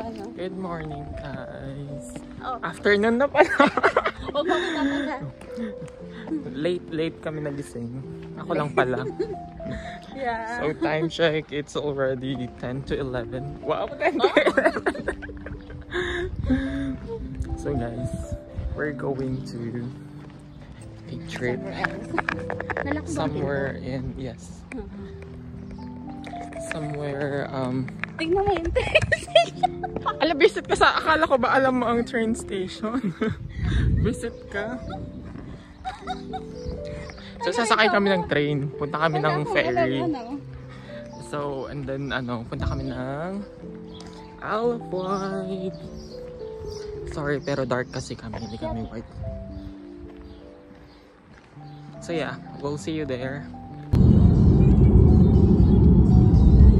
ano. Good morning, guys. Oh. Afternoon na pala. Huwag mo kita. Late kami nagising. Ako lang pala. Yeah. So time check, it's already 10 to 11. Wow, 10 to 11. So guys, we're going to a trip somewhere in, yes. Somewhere, tignan mo yung train station. visit ka sa, akala ko ba alam mo ang train station? Visit ka. So sasakay kami ng train, punta kami ng ferry. So, and then punta kami ng Isle of Wight. Sorry, pero dark kasi kami, hindi kami white. So yeah, we'll see you there.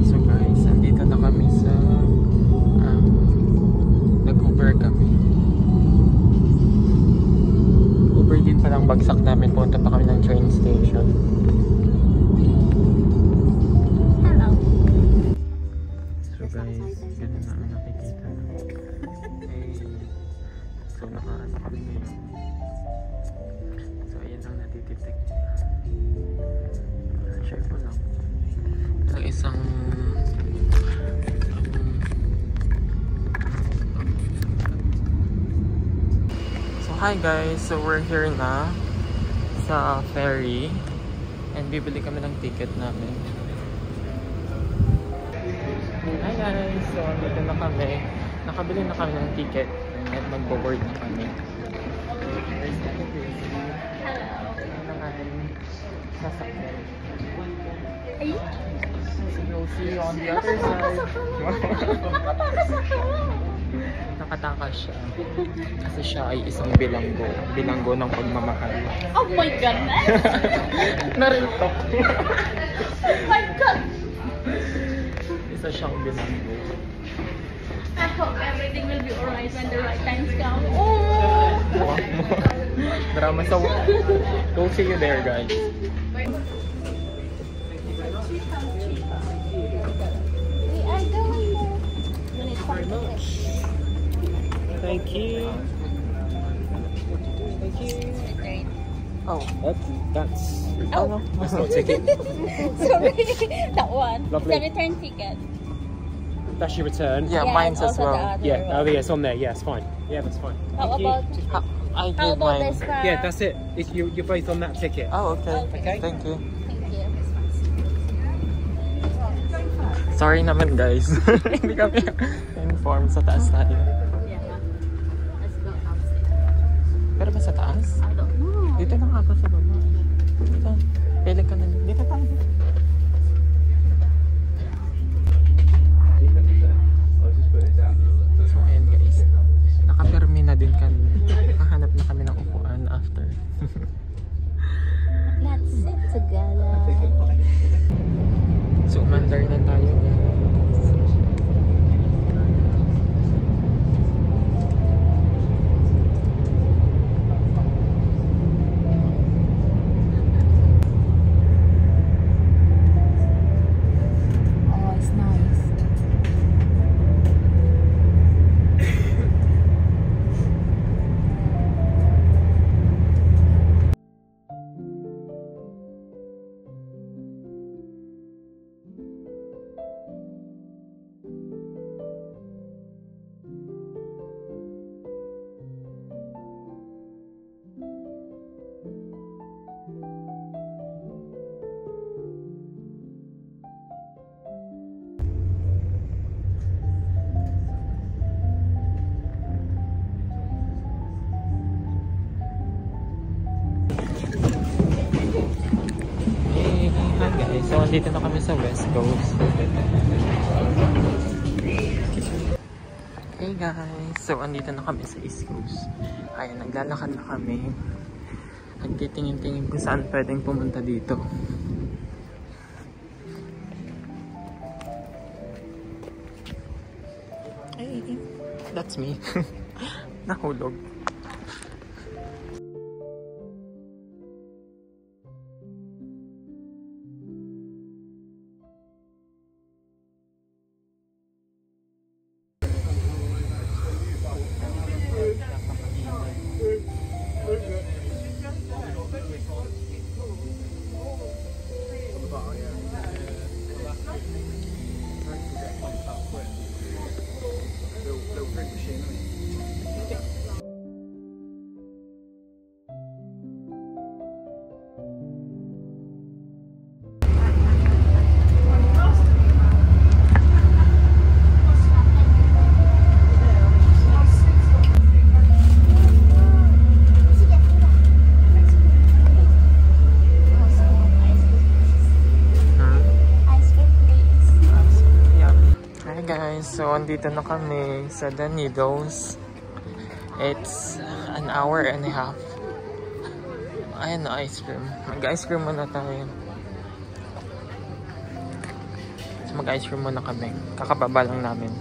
So guys, andito na kami sa nag-Uber kami. Uber din palang bagsak namin, punta pa kami ng train station. Hello. So guys, ganun na ang nakikita. Hey. So nakaano kami ngayon. So ayan ang natititik. Share ko lang. Ito isang So hi guys, so we're here na sa ferry and bibili kami ng ticket namin. Hi guys! So, dito na kami. Nakabili na kami ng ticket and magbo-board na kami. There's the crazy. Hello. Ano nga yung sasakyan. Ay? So, we'll see you on the other side. Nakatakas siya. Kasi siya ay isang bilanggo. Bilanggo ng pagmamahal. Oh my goodness! Narintok. Oh my god! Isa siyang bilanggo. I hope everything will be alright when the right times come. Oh! Drama sa... We'll see you there, guys. We are going there. Very much. Thank you. Thank you. Oh, that's Oh. That's not a ticket. Sorry, that one. Lovely. The return ticket. That's your return. Yeah, Yeah, mine's and as also the well. other Yeah. one. Oh, yeah, it's on there. Yeah, it's fine. Yeah, that's fine. How Thank you. about I how did about mine. this one? Yeah, that's it. It's you're both on that ticket. Oh, okay. Okay. Thank you. Thank you. Sorry naman, guys. Hindi kami informed sa taas tayo. Yeah. Let's go upstairs. Pero ba sa taas? I don't know. Dito lang ata sa baba. Dito. Pili ka na. Dito tayo. So ayan guys. Nakapermi na din kami. Hahanap na kami ng upuan after. Let's sit together. So umandar na tayo. Oh, it's nice. Hey, hi guys. So andito na kami sa West Coast. Hey guys. So andito na kami sa East Coast. Ayan, naglalakad na kami. Nagtitingin-tingin kung saan pwedeng pumunta dito. Hey, that's me. Nahulog. andito na kami sa Danidos. It's an hour and a half. Ayan na, ice cream. Mag-ice cream muna tayo. So, mag-ice cream muna kami. Kakababa lang namin.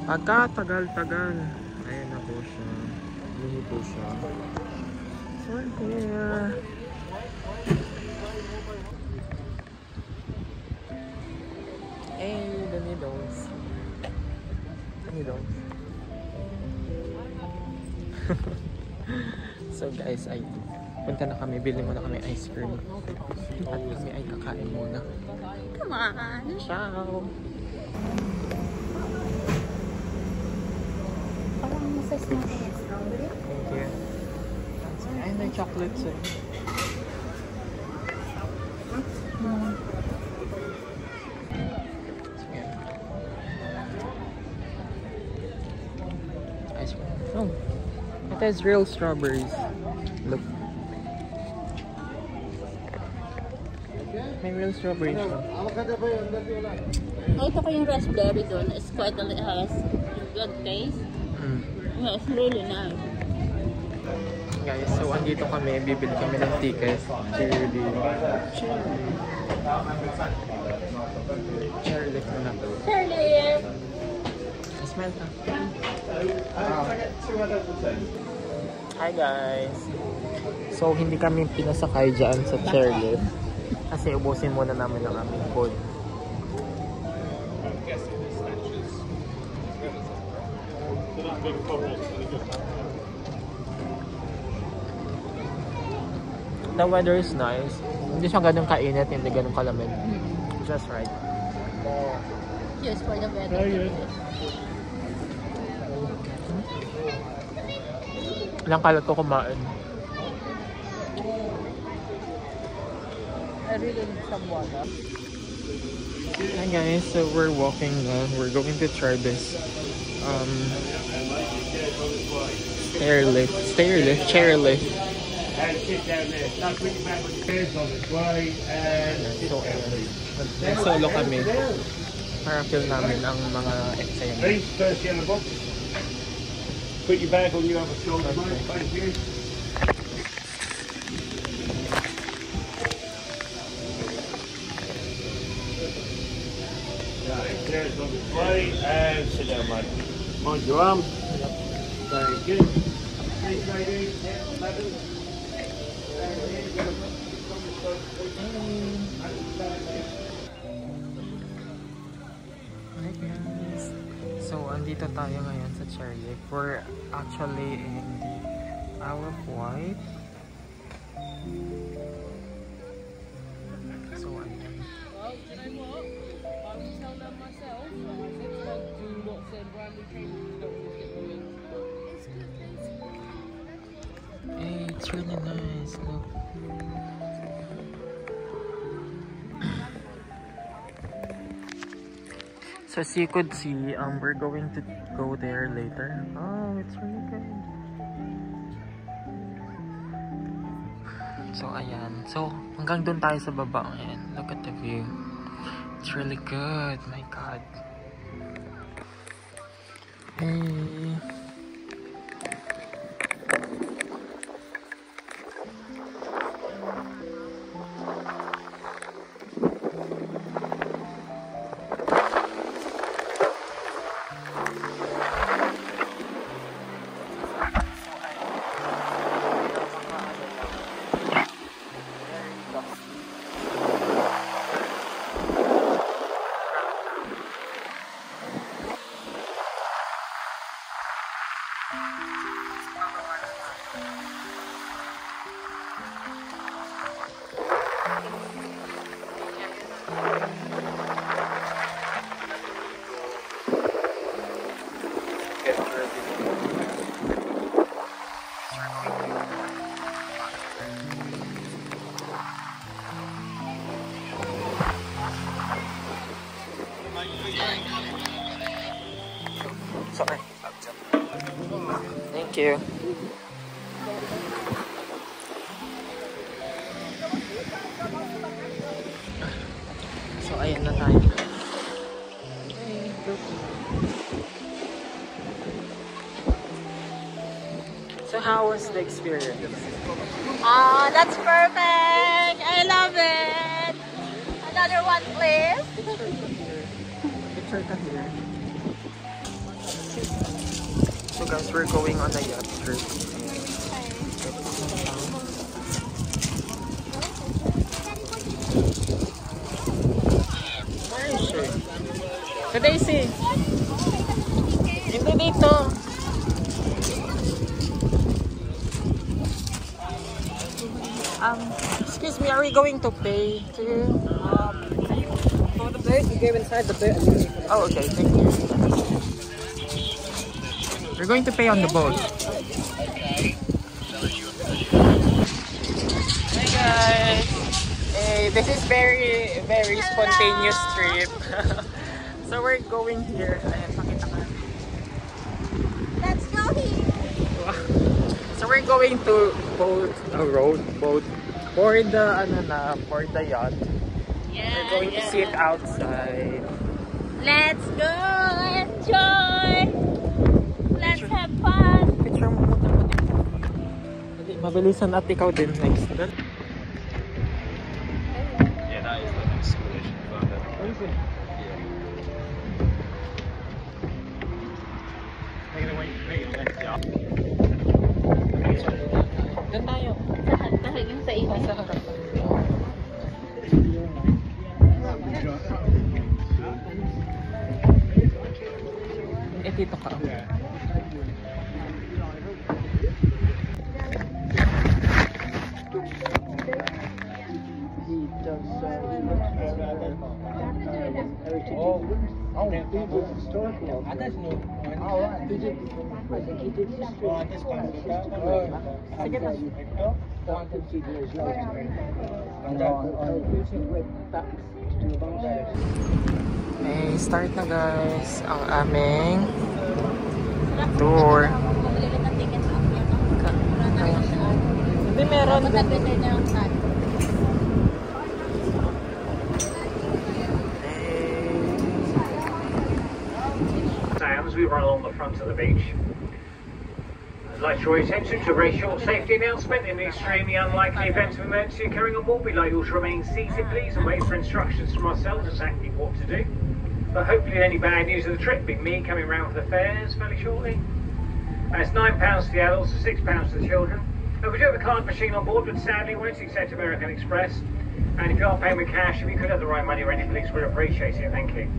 Pagkatagal-tagal. Ayan na po siya. Hindi po siya. So, here. Hey, Danidos. Danidos. So guys, ay punta na kami, bili muna kami ice cream. At kami ay kakain muna. Come on. Ciao! Parang masas na strawberry. Thank you. Ay, may chocolates eh. Ice cream. Oh, it has real strawberries. Look. May real strawberries siya. Oh, ito ko yung raspberry doon. It's quite a has good taste. Yeah, it's really nice. Guys, so andito kami, bibili kami ng ticket. Cherry muna. Charlie! Smell ka. Hi guys! So hindi kami pinasakay dyan sa chairlift kasi ubusin muna namin ang aming food. The weather is nice. Hindi siya ganun kainit, hindi ganun kalamig. Just right. Cheers for the weather. Ilang kalat ko kumain. I really need some water. Hi guys, so we're walking now. We're going to try this chairlift. And sit down there. Don't bring your back with your hands on its way. And So, solo kami para feel namin ang mga excitement. please, first yellow box. Put your bag on your other shoulder, mate. Thank you. Right, there's on its way. And sit down, mate. Mind your arm. Thank you. Please, ladies. Madam. Hi guys! So, andito tayo ngayon sa chairlift. We're actually in the Isle of Wight. So, ayan. Well, do you know what? I will tell them myself. I said to them, do what's in Bramley Cambridge doctors get the link. Hey, it's really nice. Look. So as you could see, we're going to go there later. Oh, it's really good. So ayan. So hanggang doon tayo sa baba. Ayan. Look at the view. It's really good. My God. Hey. Sorry. Thank you. So, ayan na tayo. So how was the experience? Oh, that's perfect. I love it. Another one, please. Picture ka here. So guys, we're going on a yacht trip. Where is she? So Daisy! Hindi dito! Excuse me, are we going to pay too? For the boat, you go inside the boat and you Oh, okay, thank you. We're going to pay on the boat. Hey guys! Hey, this is very spontaneous trip. So we're going here. Ayan, pakita ka. Let's go here. So we're going to boat for the yacht. Yeah, We're going to sit outside. Let's go. Enjoy. Let's have fun. Picture mo muna ako dito. Hindi, mabilisan at ikaw din next. Yeah, that is the next solution. Doon tayo. Talagang sa iba. Sa harap. Dito ka. Okay, start na guys ang aming tour. Hindi meron. As we run along the front of the beach, I'd like to draw your attention to a very short safety announcement. In the extremely unlikely event of emergency occurring on board, we'd like you all to remain seated, please, and wait for instructions from ourselves exactly what to do. But hopefully any bad news of the trip, being me coming round for the fares fairly shortly. It's £9 for the adults and £6 for the children. We do have a card machine on board, but sadly won't accept American Express. And if you are paying with cash, if you could have the right money ready, please, we'd appreciate it. Thank you.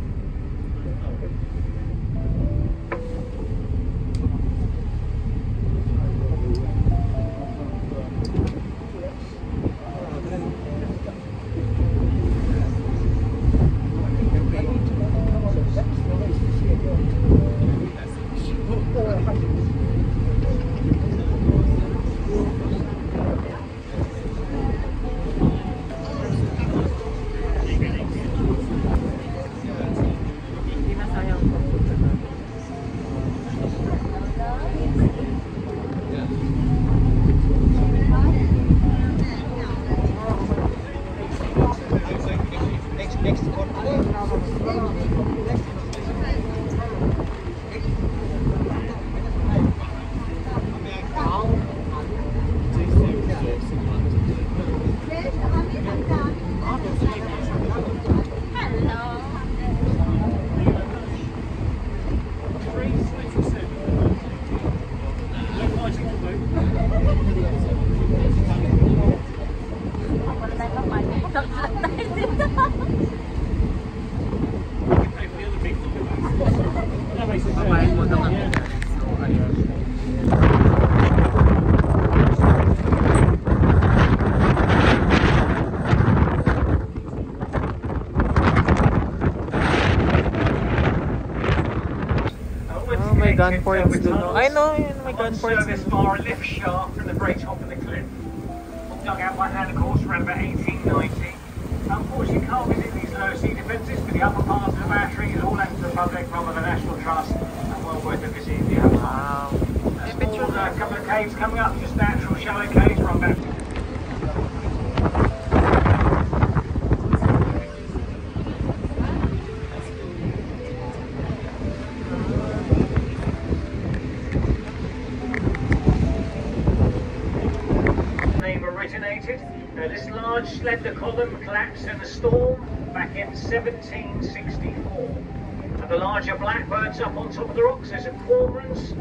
gun ports dun. I know, my gun ports. Service bar, a lift shaft from the very top of the cliff. Dug out by hand, of course, around about 1890. Unfortunately, can't visit these low sea defences, but the upper part of the battery is all left to the public from the National Trust and well worth a visit if you have time. A couple of caves coming up, just natural shallow caves run back. This large slender column collapsed in a storm back in 1764. And the larger blackbirds up on top of the rocks, there's a cormorants.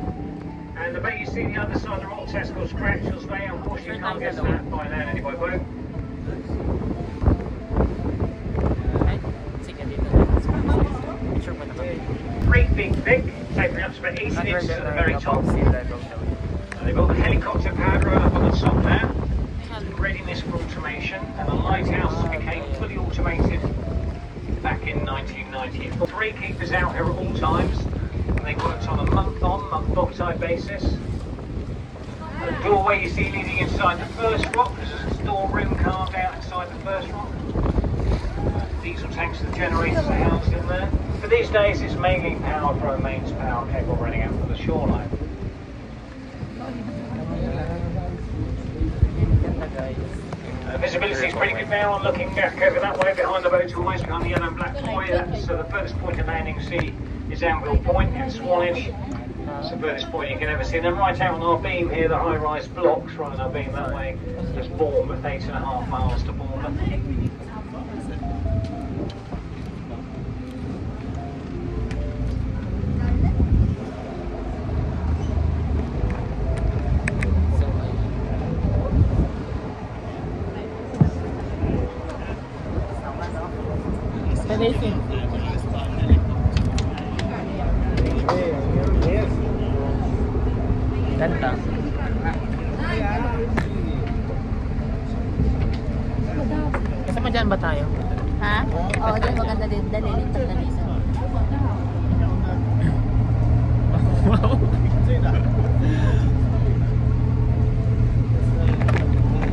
And the bay you see the other side of the rock test called Scratchell's Bay. Unfortunately, you can't get to that by land anyway, boat. Great big deck, tapering up to about 18 inches at the very top. They've got the helicopter pad right up on the top there. Readiness for automation, and the lighthouse became fully automated back in 1990. 3 keepers out here at all times, and they worked on a month-on, month-off type basis. The doorway you see leading inside the first rock, there's a storeroom carved out inside the first rock. Diesel tanks and generators are housed in there. But these days it's mainly powered from a mains power cable running out from the shoreline. Visibility is pretty good now. I'm looking back over that way behind the boat, always behind the yellow and black buoy. That's the furthest point of landing sea is Anvil Point in Swanage. It's the furthest point you can ever see. And then right out on our beam here, the high-rise blocks running our beam that way. There's Bournemouth, 8.5 miles to Bournemouth. Ganda. Kasama dyan ba tayo? Ha? Oo, dyan maganda din. Dali dito. Wow.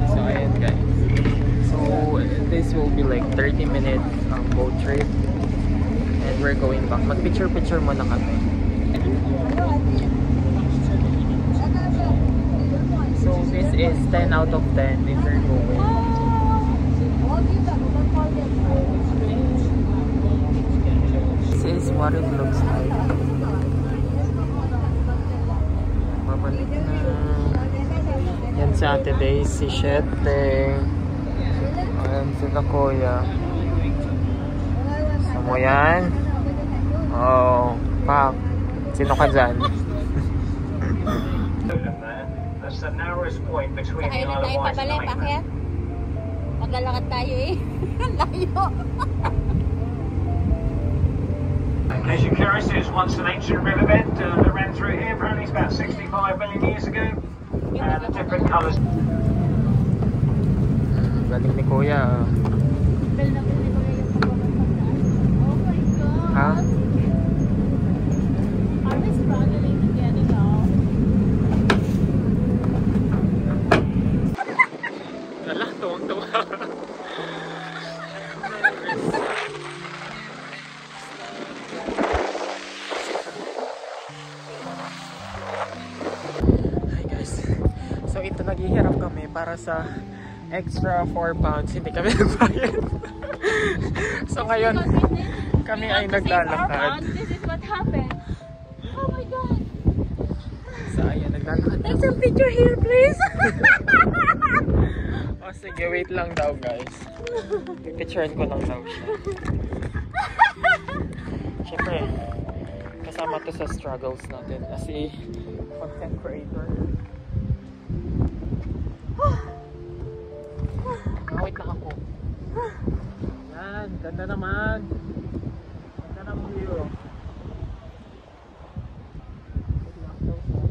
So ayan guys. So this will be like 30 minutes boat trip. And we're going back. Mag-picture-picture muna kami. So this is 10 out of 10 if you're going. This is what it looks like. Babalik na. Yan si Ate Daisy, Shete. Ayan sila Kuya. Mo yan? Oh, Pak. Sino ka dyan? That's the narrowest point between the Ayaw na Isle of tayo Wight and pabalik, Iceland. bakit? Maglalakad tayo eh. Layo. In case you're curious, it was once an ancient riverbed that ran through here. Apparently it's about 65 million years ago. And the different colours. Galing ni Kuya. Bel na bel ni Kuya yung pagpapasan. Oh my God. Ha? Are we struggling to get it out? Wala, tuwang-tuwa. Hi guys. So ito, naghihirap kami para sa extra 4 pounds. Hindi kami nagbayad. So ngayon, kami ay naglalakad. This is what happened. Oh my God. So ayan, naglalakad. Take some picture here, please. O sige, wait lang daw guys. Pipicturean ko lang daw siya. Siyempre, kasama to sa struggles natin as a content creator. Wait lang ako. Yan, ganda naman. Ganda ng view. Wait lang daw siya.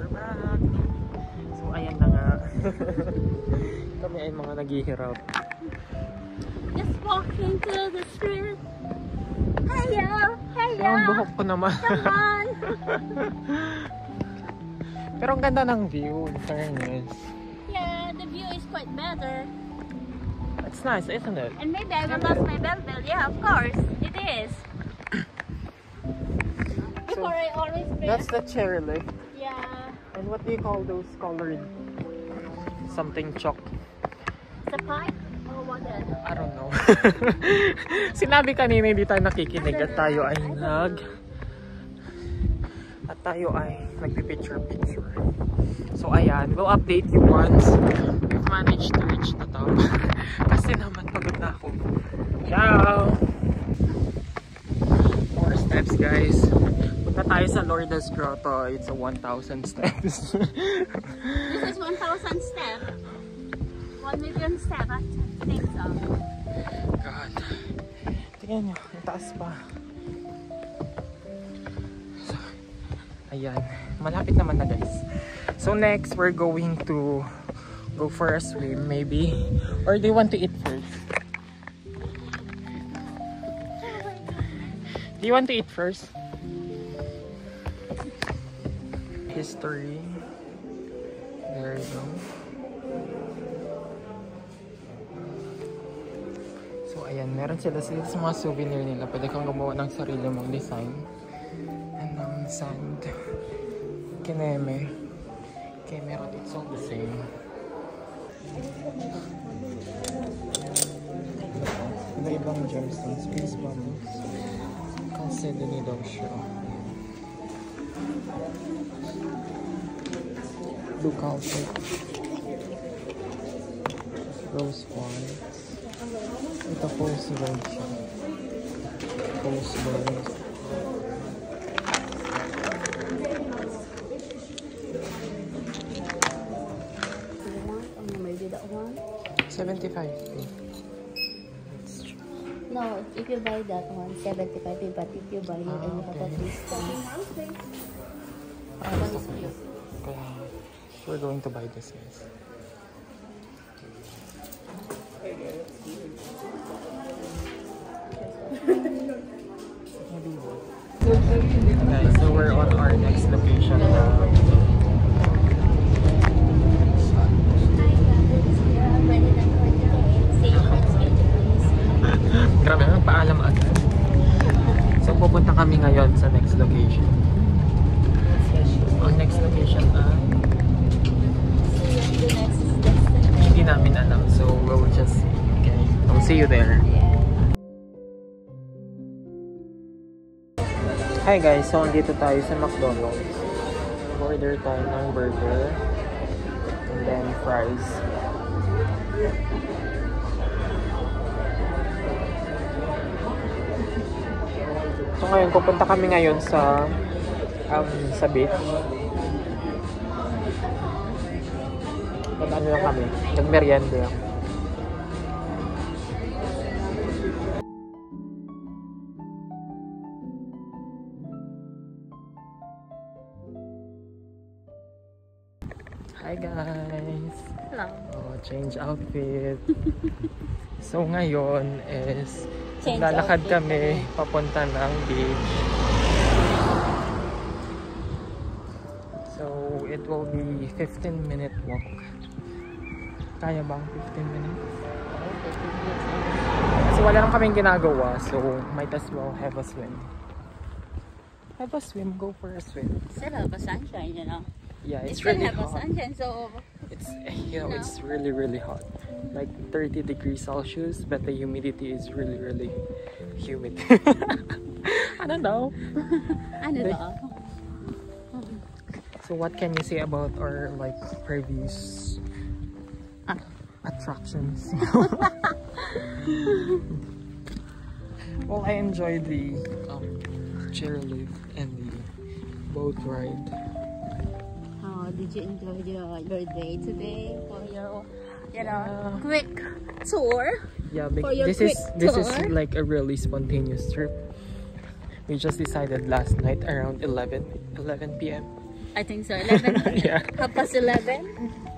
We're back. So ayan na nga. Kami ay mga naghihirap. Just walking to the street. Hello! Hello! Yung buhok ko naman. Come on! Pero ang ganda ng view, in fairness. Yeah, the view is quite better. It's nice, isn't it? And maybe I will lost my bell bell. Yeah, of course. It is. Before I always bring... That's the cherry lift. Yeah. And what do you call those colored something chalk? The pipe? Or what else? I don't know. Sinabi kanina hindi tayo nakikinig at tayo ay nagpipicture. So ayan, we'll update you once we've managed to reach the top. Kasi naman pagod na ako. Ciao! 4 steps guys. Punta tayo sa Lourdes Grotto. It's a 1,000 steps. This is 1,000 steps. 1 million steps, I think so. God. Tingnan nyo, ang taas pa. So, ayan. Malapit naman na guys. So next, we're going to go for a swim maybe. Or do you want to eat first? Do you want to eat first? History. There you go. So ayan, meron sila sa mga souvenir nila. Pwede kang gumawa ng sarili mong design. And sand. Kineme. Okay, meron it's all the same. Iba-ibang gemstones. Please bubbles. Consider daw siya. Blue calcite. Rose quartz. Ito false gold siya. False gold. Maybe that one? 75. No, if you buy that one, 75, but if you buy it and you have a discount. Kaya, we're going to buy this guys. Guys, so we're on our next location now. Grabe, paalam agad. So pupunta kami ngayon sa next location. Ang next location hindi namin alam. So we'll just see. Okay? I'll see you there. Hi guys, so andito tayo sa McDonald's. Order tayo ng burger and then fries. So ngayon, pupunta kami ngayon sa beach. Ano lang kami, nagmerienda lang. Hi guys! Hello. Oh, change outfit. So ngayon is Change lalakad outfit kami papunta ng beach. So it will be 15-minute walk. Kaya ba ang 15 minutes? Kasi wala lang kaming ginagawa, so might as well have a swim. Have a swim, go for a swim. Still have a sunshine, you know. Yeah, it's Still really have a hot. sunshine, so It's, you know, it's really hot. Like 30 degrees Celsius, but the humidity is really humid. I don't know. I don't know. So what can you say about our like previous attractions? Well, I enjoyed the chairlift and the boat ride. Did you enjoy your day today for your, you know, quick tour? Yeah, For your this is tour? like a really spontaneous trip. We just decided last night around 11 p.m. I think so. 11. Yeah. 11:30.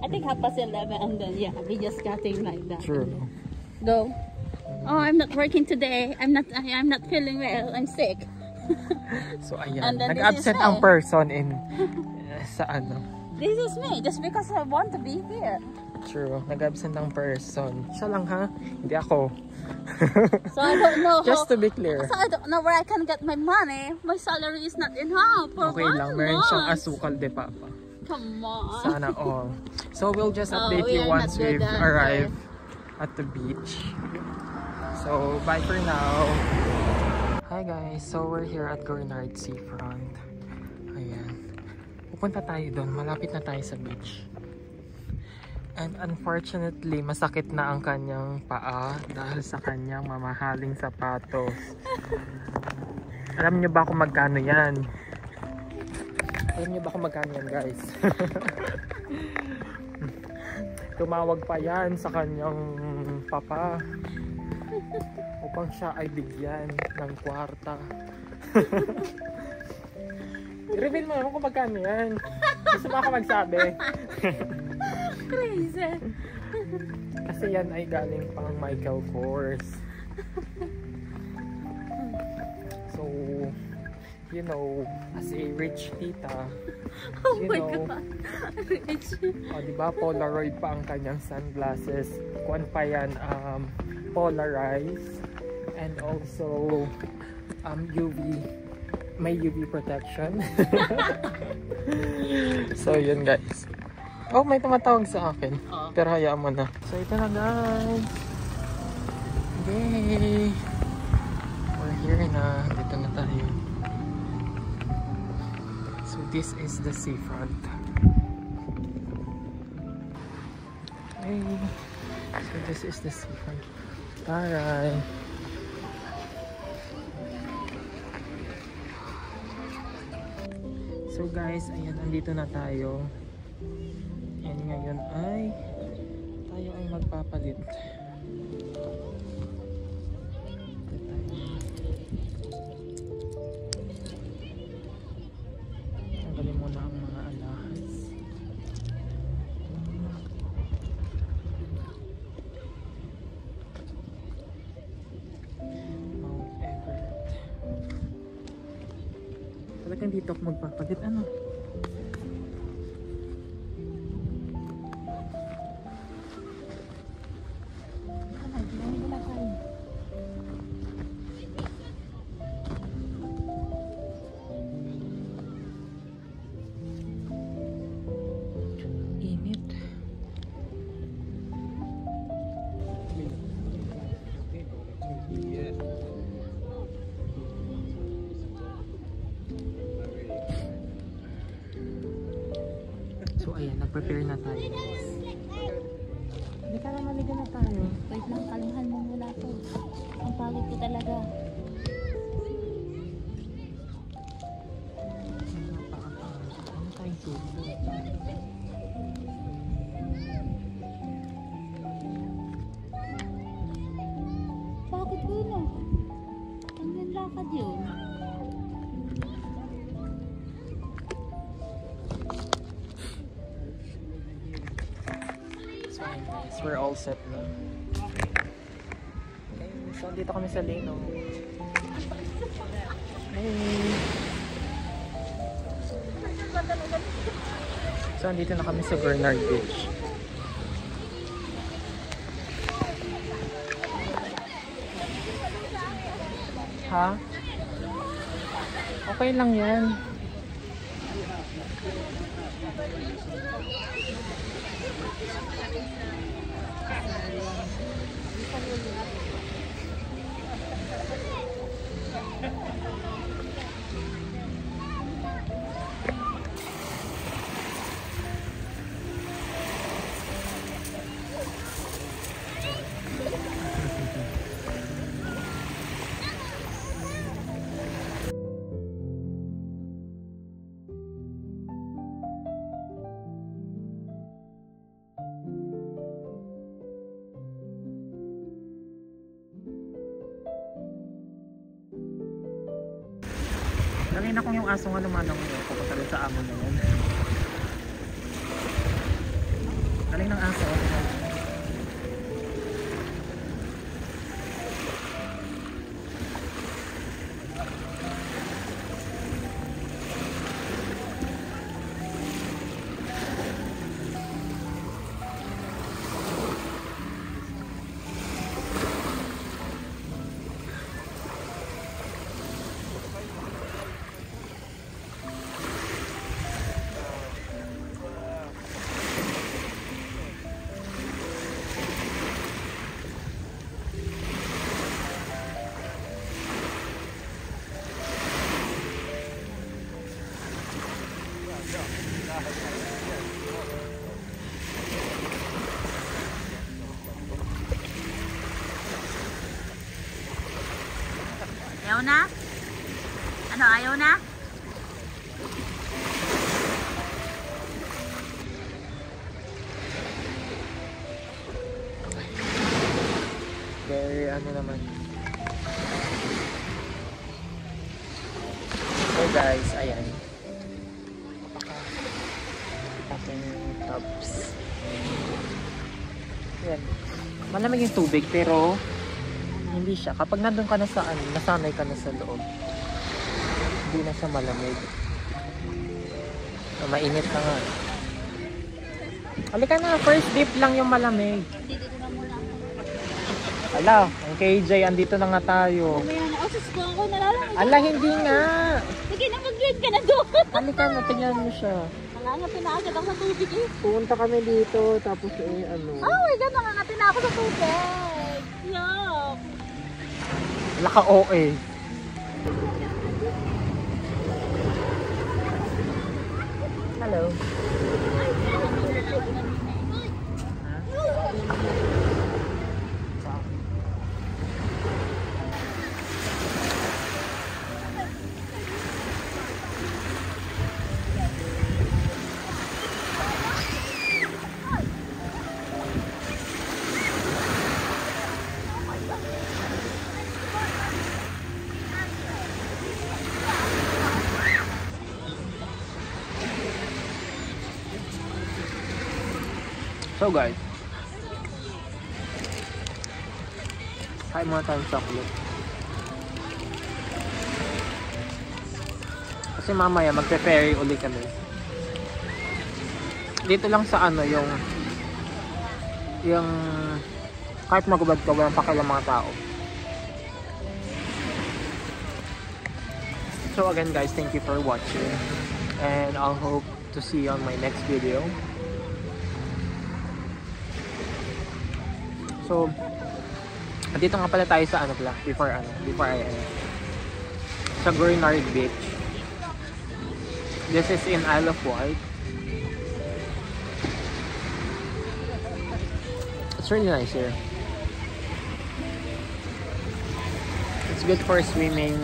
I think 11:30, and then yeah, we just cutting like that. True. Go. Oh, I'm not working today. I'm not feeling well. I'm sick. So And ayan, then this nag-absent is ang me. person in sa ano. This is me, just because I want to be here. True, nag-absent ang person. Siya lang ha, hindi ako. So I don't know Just how. to be clear. So I don't know where I can get my money. My salary is not enough for Okay 1 lang, meron siyang month. asukal de papa. Come on. Sana all. So we'll just Oh, update we you are once not good we've at arrived at the beach. So bye for now. Hi guys, so we're here at Gornard Seafront. Ayan. Pupunta tayo doon, malapit na tayo sa beach. And unfortunately, masakit na ang kanyang paa dahil sa kanyang mamahaling sapatos. Alam niyo ba kung magkano yan? Alam niyo ba kung magkano yan, guys? Tumawag pa yan sa kanyang papa upang siya ay bigyan ng kwarta. I-reveal mo naman kung magkano yan. Gusto mo ako magsabi? Crazy. Kasi yan ay galing pang Michael Kors. So, you know, as a rich tita, Oh you my know, God. diba, Polaroid pa ang kanyang sunglasses. Kuwan pa yan, polarized. And also, may UV protection. So, yun guys. Oh, may tumatawag sa akin. Pero hayaan mo na. So, ito na guys. Yay! We're here na. Dito na tayo. So, this is the seafront. Hey! So, this is the seafront. Alright. So guys, ayan, andito na tayo. And ngayon ay tayo ay magpapalit. Tanggalin muna ang mga alahas. Mount Everett. Talagang dito ako magpapalit. Ano? Init. So ayan, nag-prepare na tayo guys. Hindi ka na maliga na tayo. Wait lang, kalmahan mo muna to. Ang pagod ko talaga. Ano tayong subo? Pagod ko na. Hanggang lakad yun. So ayun guys, we're all set na. Okay, so dito kami sa Leno. Hey! So andito na kami sa Bernard Beach. Ha? Okay lang yan. Kanina kong yung aso nga lumanong yun, pupunta rin sa amo na yan. Galing ng aso. Ayaw na? Ano, ayaw na? Very ano naman. So guys, ayan. Ating tops. Ayan. Malamig yung tubig pero hindi siya. Kapag nandun ka na sa ano, nasanay ka na sa loob. Hindi na siya malamig. So, mainit na nga. Halika na, first dip lang yung malamig. Dito na muna ako. Ala, ang KJ, andito na nga tayo. Mamaya na. Sus ko ako, nalalang. Ala, hindi nga. Sige na, mag-grade ka na doon. Halika na, tingnan mo siya. Nangangapin na agad ako sa tubig eh. Pumunta kami dito, tapos ano. Oh my God, nangangapin na ako sa tubig. Yuck. Laka OA. Hello. So guys, kain muna tayong chocolate. Kasi mamaya magpe-ferry uli kami. Dito lang sa ano yung kahit magubad ka, walang pakialam mga tao. So again guys, thank you for watching and I'll hope to see you on my next video. So, dito nga pala tayo sa ano pala, before I end. Sa Gurnard Beach. This is in Isle of Wight. It's really nice here. It's good for swimming,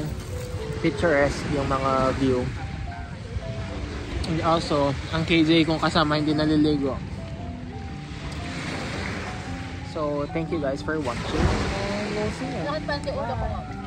picturesque yung mga view. And also, ang KJ kung kasama hindi naliligo. So, thank you guys for watching. And we'll see you. Lahat pa ang ulo ko.